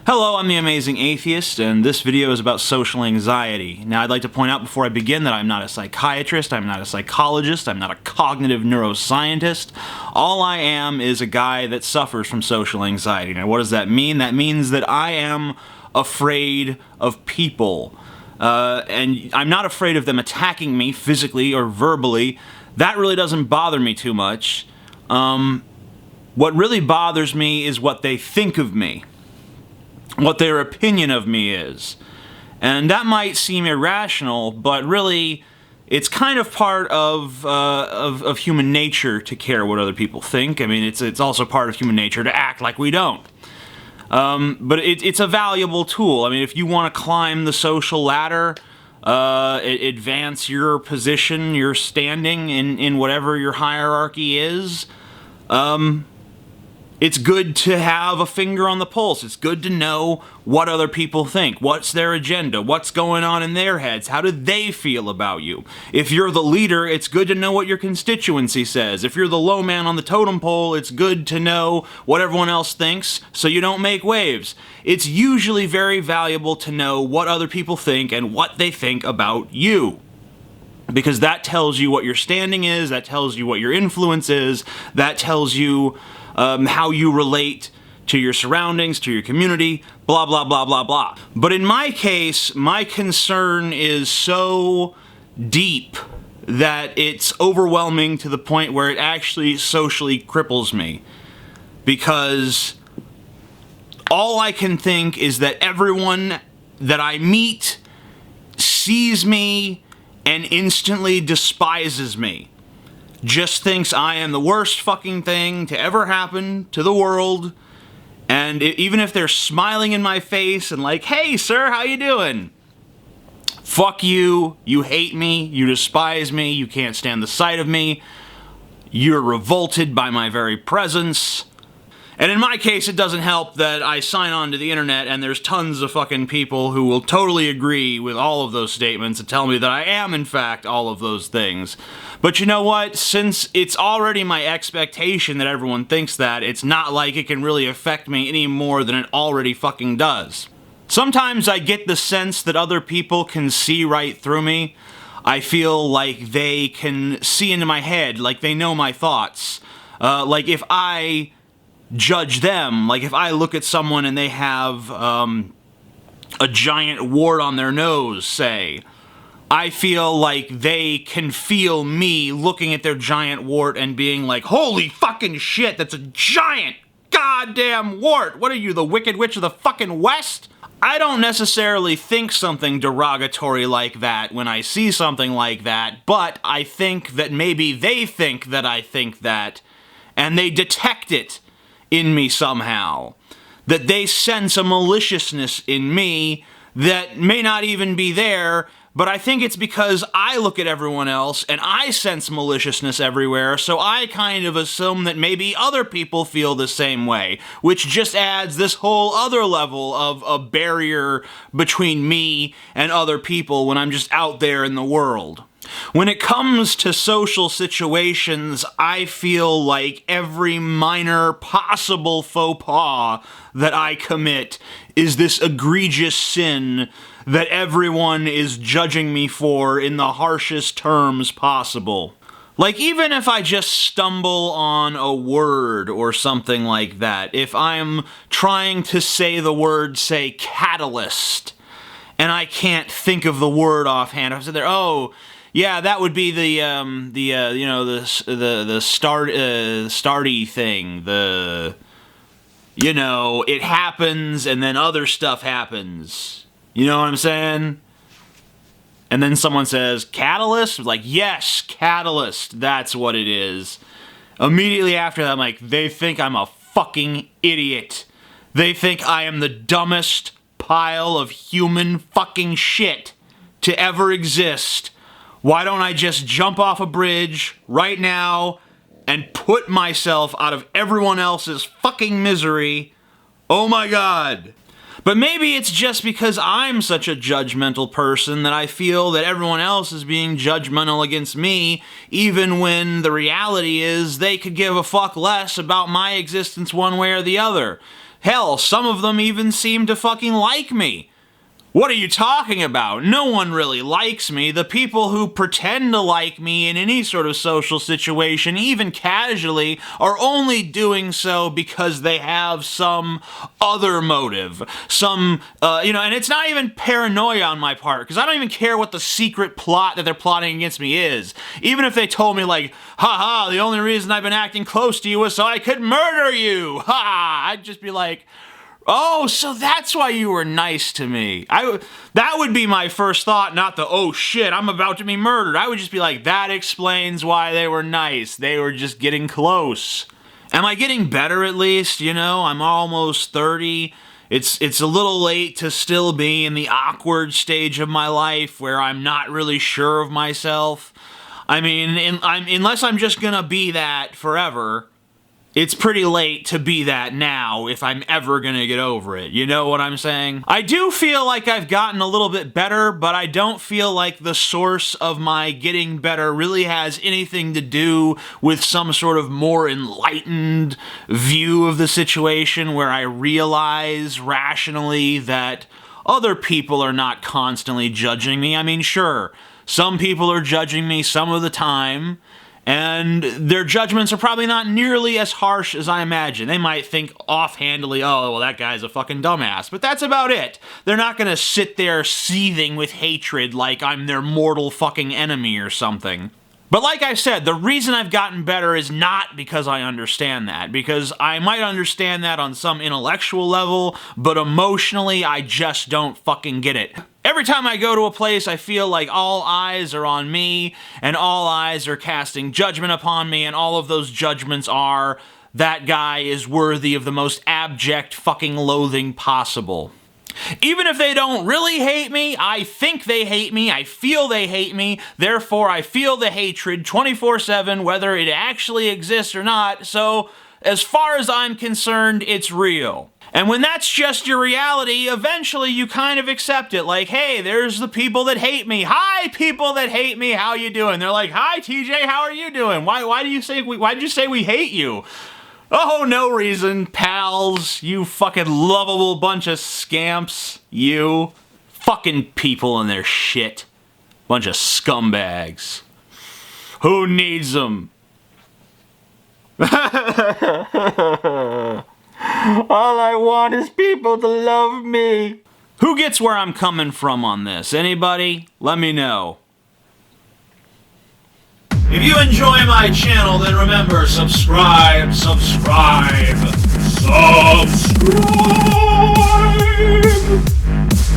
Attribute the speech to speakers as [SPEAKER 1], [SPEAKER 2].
[SPEAKER 1] Hello, I'm the Amazing Atheist, and this video is about social anxiety. Now, I'd like to point out before I begin that I'm not a psychiatrist, I'm not a psychologist, I'm not a cognitive neuroscientist. All I am is a guy that suffers from social anxiety. Now, what does that mean? That means that I am afraid of people. And I'm not afraid of them attacking me physically or verbally. That really doesn't bother me too much. What really bothers me is what they think of me. What their opinion of me is. And that might seem irrational, but really, it's kind of part of human nature to care what other people think. I mean, it's also part of human nature to act like we don't. But it's a valuable tool. I mean, if you want to climb the social ladder, advance your position, your standing in whatever your hierarchy is, it's good to have a finger on the pulse. It's good to know what other people think. What's their agenda? What's going on in their heads? How do they feel about you? If you're the leader, it's good to know what your constituency says. If you're the low man on the totem pole, it's good to know what everyone else thinks so you don't make waves. It's usually very valuable to know what other people think and what they think about you. Because that tells you what your standing is, that tells you what your influence is, that tells you how you relate to your surroundings, to your community, blah, blah, blah, blah, blah. But in my case, my concern is so deep that it's overwhelming to the point where it actually socially cripples me. Because all I can think is that everyone that I meet sees me and instantly despises me. Just thinks I am the worst fucking thing to ever happen to the world, and even if they're smiling in my face and like, hey sir, how you doing? Fuck you, you hate me, you despise me, you can't stand the sight of me, you're revolted by my very presence. And in my case, it doesn't help that I sign on to the internet and there's tons of fucking people who will totally agree with all of those statements and tell me that I am, in fact, all of those things. But you know what? Since it's already my expectation that everyone thinks that, it's not like it can really affect me any more than it already fucking does. Sometimes I get the sense that other people can see right through me. I feel like they can see into my head, like they know my thoughts. Like if I judge them, like if I look at someone and they have a giant wart on their nose, say, I feel like they can feel me looking at their giant wart and being like, holy fucking shit, that's a giant goddamn wart! What are you, the Wicked Witch of the fucking West? I don't necessarily think something derogatory like that when I see something like that, but I think that maybe they think that I think that, and they detect it in me somehow. That they sense a maliciousness in me that may not even be there, but I think it's because I look at everyone else and I sense maliciousness everywhere, so I kind of assume that maybe other people feel the same way, which just adds this whole other level of a barrier between me and other people when I'm just out there in the world. When it comes to social situations, I feel like every minor possible faux pas that I commit is this egregious sin that everyone is judging me for in the harshest terms possible. Like, even if I just stumble on a word or something like that, if I'm trying to say the word, say, catalyst, and I can't think of the word offhand, I said there, oh, yeah, that would be the starty thing, it happens and then other stuff happens. You know what I'm saying? And then someone says, catalyst? Like, yes, catalyst, that's what it is. Immediately after that, I'm like, they think I'm a fucking idiot. They think I am the dumbest pile of human fucking shit to ever exist. Why don't I just jump off a bridge right now and put myself out of everyone else's fucking misery? Oh my God. But maybe it's just because I'm such a judgmental person that I feel that everyone else is being judgmental against me, even when the reality is they could give a fuck less about my existence one way or the other. Hell, some of them even seem to fucking like me. What are you talking about? No one really likes me. The people who pretend to like me in any sort of social situation, even casually, are only doing so because they have some other motive. Some, and it's not even paranoia on my part, because I don't even care what the secret plot that they're plotting against me is. Even if they told me, like, haha, the only reason I've been acting close to you was so I could murder you, ha! I'd just be like, oh, so that's why you were nice to me. That would be my first thought, not the, oh shit, I'm about to be murdered. I would just be like, that explains why they were nice. They were just getting close. Am I getting better at least? You know, I'm almost 30. It's a little late to still be in the awkward stage of my life where I'm not really sure of myself. I mean, unless I'm just gonna be that forever, it's pretty late to be that now if I'm ever gonna get over it. You know what I'm saying? I do feel like I've gotten a little bit better, but I don't feel like the source of my getting better really has anything to do with some sort of more enlightened view of the situation where I realize rationally that other people are not constantly judging me. I mean, sure, some people are judging me some of the time, and their judgments are probably not nearly as harsh as I imagine. They might think offhandedly, oh, well, that guy's a fucking dumbass. But that's about it. They're not gonna sit there seething with hatred like I'm their mortal fucking enemy or something. But like I said, the reason I've gotten better is not because I understand that. Because I might understand that on some intellectual level, but emotionally, I just don't fucking get it. Every time I go to a place, I feel like all eyes are on me, and all eyes are casting judgment upon me, and all of those judgments are, that guy is worthy of the most abject fucking loathing possible. Even if they don't really hate me, I think they hate me, I feel they hate me, therefore I feel the hatred 24/7, whether it actually exists or not, so as far as I'm concerned, it's real. And when that's just your reality, eventually you kind of accept it, like, hey, there's the people that hate me. Hi, people that hate me, how you doing? They're like, hi, TJ, how are you doing? Why did you say we hate you? Oh, no reason, pals, you fucking lovable bunch of scamps, you. Fucking people and their shit. Bunch of scumbags. Who needs them? All I want is people to love me. Who gets where I'm coming from on this? Anybody? Let me know. If you enjoy my channel, then remember, subscribe.